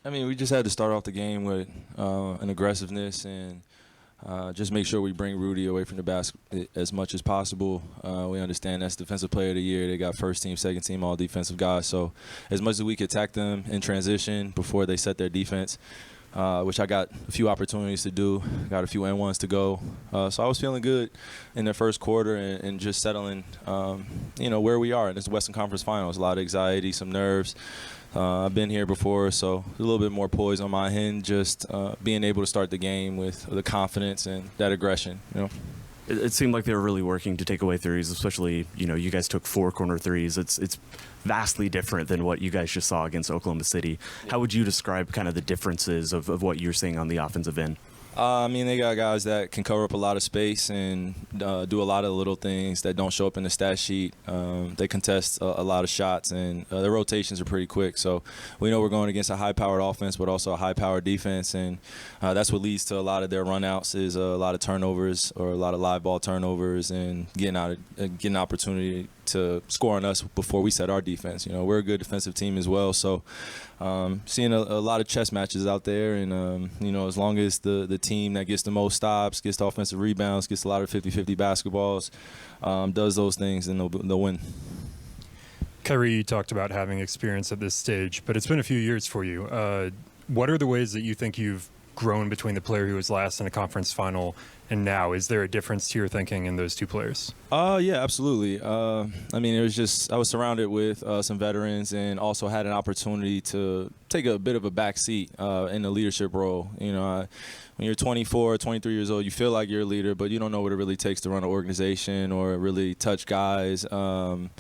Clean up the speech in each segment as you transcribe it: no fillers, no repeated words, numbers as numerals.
I mean, we just had to start off the game with an aggressiveness and just make sure we bring Rudy away from the basket as much as possible. We understand that's Defensive Player of the Year. They got first team, second team, all defensive guys. So as much as we could attack them in transition before they set their defense, which I got a few opportunities to do, got a few N1s to go. So I was feeling good in the first quarter and just settling, where we are in this Western Conference Finals. A lot of anxiety, some nerves. I've been here before, so a little bit more poise on my end, just being able to start the game with the confidence and that aggression, It seemed like they were really working to take away threes, especially, you guys took 4 corner threes. It's vastly different than what you guys just saw against Oklahoma City. Yeah. How would you describe kind of the differences of what you're seeing on the offensive end? They got guys that can cover up a lot of space and do a lot of little things that don't show up in the stat sheet. They contest a lot of shots, and their rotations are pretty quick. So we know we're going against a high-powered offense, but also a high-powered defense, and that's what leads to a lot of their runouts is a lot of turnovers or a lot of live ball turnovers and getting opportunity to score on us before we set our defense. We're a good defensive team as well, so seeing a lot of chess matches out there, and as long as the team that gets the most stops, gets the offensive rebounds, gets a lot of 50-50 basketballs, does those things, then they'll win. Kyrie, you talked about having experience at this stage, but it's been a few years for you. What are the ways that you think you've grown between the player who was last in a conference final and now? Is there a difference to your thinking in those two players? Yeah, absolutely. It was just I was surrounded with some veterans and also had an opportunity to take a bit of a back seat in the leadership role. When you're 24, 23 years old, you feel like you're a leader, but you don't know what it really takes to run an organization or really touch guys. On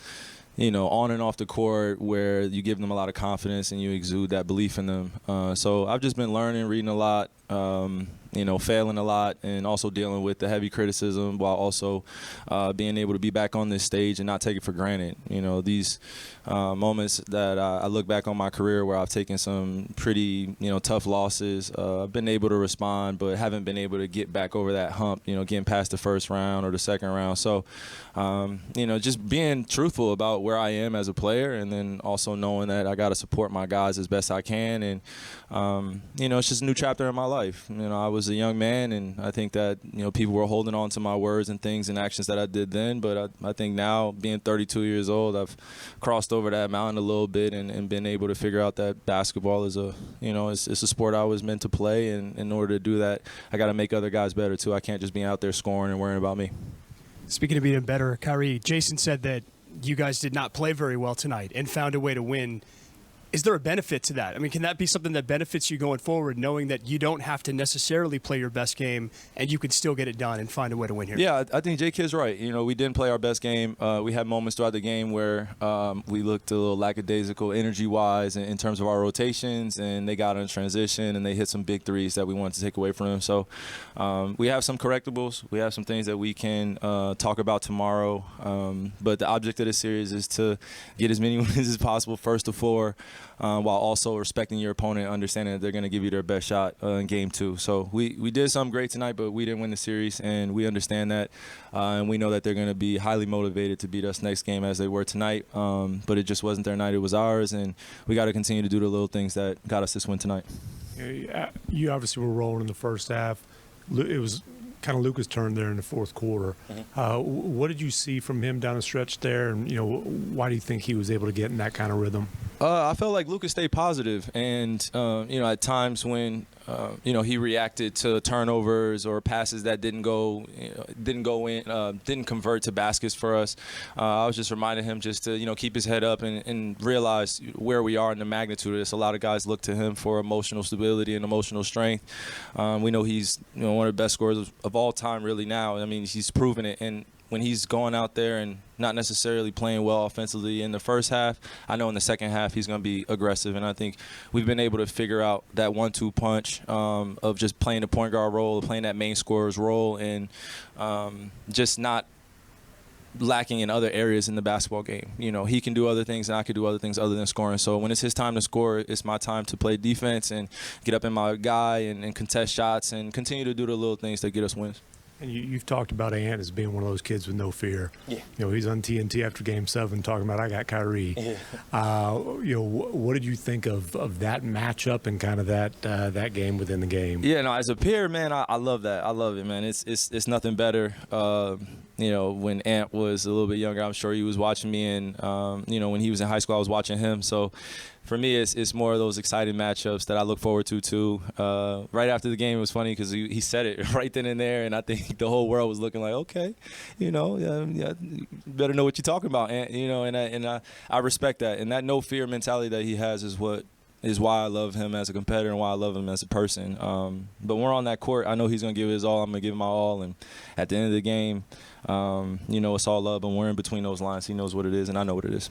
and off the court, where you give them a lot of confidence and you exude that belief in them. So I've just been learning, reading a lot, failing a lot, and also dealing with the heavy criticism while also being able to be back on this stage and not take it for granted. These moments that I look back on my career where I've taken some pretty, tough losses, I've been able to respond, but haven't been able to get back over that hump, getting past the first round or the second round. So, just being truthful about where I am as a player, and then also knowing that I got to support my guys as best I can. And, it's just a new chapter in my life. I was a young man, and I think that, people were holding on to my words and things and actions that I did then. But I think now, being 32 years old, I've crossed over that mountain a little bit and been able to figure out that basketball is it's a sport I was meant to play. And in order to do that, I got to make other guys better, too. I can't just be out there scoring and worrying about me. Speaking of being better, Kyrie, Jason said that you guys did not play very well tonight and found a way to win. Is there a benefit to that? Can that be something that benefits you going forward, knowing that you don't have to necessarily play your best game and you can still get it done and find a way to win here? Yeah, I think J-Kid's right. We didn't play our best game. We had moments throughout the game where we looked a little lackadaisical energy-wise in terms of our rotations, and they got in transition and they hit some big threes that we wanted to take away from them. So we have some correctables. We have some things that we can talk about tomorrow. But the object of this series is to get as many wins as possible, first to 4. While also respecting your opponent, understanding that they're going to give you their best shot in game 2. So we did something great tonight, but we didn't win the series, and we understand that. And we know that they're going to be highly motivated to beat us next game as they were tonight. But it just wasn't their night, it was ours, and we got to continue to do the little things that got us this win tonight. You obviously were rolling in the first half. It was kind of Luka's turn there in the fourth quarter. What did you see from him down the stretch there, and why do you think he was able to get in that kind of rhythm? I felt like Luka stayed positive, and at times when he reacted to turnovers or passes that didn't convert to baskets for us, I was just reminding him just to keep his head up and realize where we are in the magnitude of this. A lot of guys look to him for emotional stability and emotional strength. We know he's one of the best scorers of all time really now. He's proven it, and when he's going out there and not necessarily playing well offensively in the first half, I know in the second half he's going to be aggressive. And I think we've been able to figure out that 1-2 punch of just playing the point guard role, playing that main scorer's role, and just not lacking in other areas in the basketball game. He can do other things, and I can do other things other than scoring. So when it's his time to score, it's my time to play defense and get up in my guy and contest shots and continue to do the little things that get us wins. And you've talked about Ant as being one of those kids with no fear. Yeah. He's on TNT after Game 7 talking about, I got Kyrie. Yeah. What did you think of that matchup and kind of that game within the game? Yeah, no, as a peer, man, I love that. I love it, man. It's nothing better. When Ant was a little bit younger, I'm sure he was watching me, and when he was in high school, I was watching him. So for me, it's more of those exciting matchups that I look forward to too. Right after the game, it was funny because he said it right then and there, and I think the whole world was looking like, okay, you better know what you're talking about, and I respect that, and that no fear mentality that he has is why I love him as a competitor and why I love him as a person. But when we're on that court, I know he's going to give his all. I'm going to give him my all. And at the end of the game, it's all love. And we're in between those lines. He knows what it is, and I know what it is.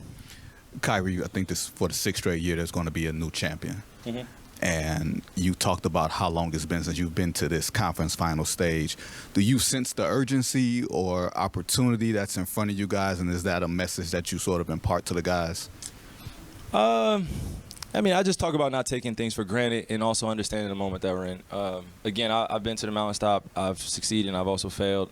Kyrie, I think this for the 6th straight year, there's going to be a new champion. Mm-hmm. And you talked about how long it's been since you've been to this conference final stage. Do you sense the urgency or opportunity that's in front of you guys? And is that a message that you sort of impart to the guys? I just talk about not taking things for granted and also understanding the moment that we're in. Again, I've been to the mountaintop. I've succeeded and I've also failed.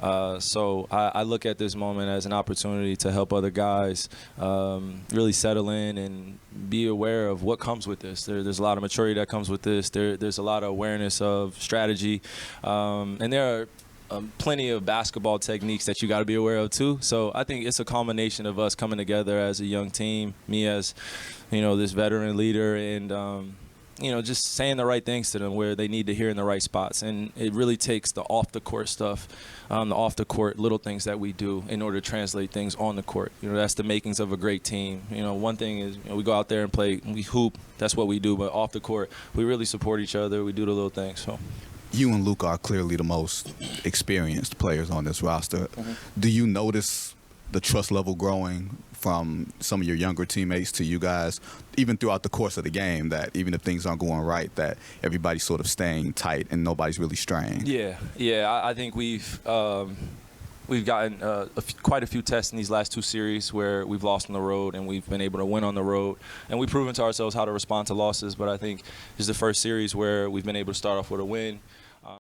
So I look at this moment as an opportunity to help other guys really settle in and be aware of what comes with this. There's a lot of maturity that comes with this. There's a lot of awareness of strategy. And there are plenty of basketball techniques that you got to be aware of too. So I think it's a combination of us coming together as a young team, me as, this veteran leader, and, just saying the right things to them where they need to hear in the right spots. And it really takes the off-the-court stuff, the off-the-court little things that we do in order to translate things on the court. That's the makings of a great team. One thing is we go out there and play, we hoop, that's what we do. But off the court, we really support each other. We do the little things. So. You and Luke are clearly the most experienced players on this roster. Mm-hmm. Do you notice the trust level growing from some of your younger teammates to you guys, even throughout the course of the game, that even if things aren't going right, that everybody's sort of staying tight and nobody's really straying? Yeah. I think we've gotten quite a few tests in these last 2 series where we've lost on the road and we've been able to win on the road. And we've proven to ourselves how to respond to losses. But I think this is the first series where we've been able to start off with a win.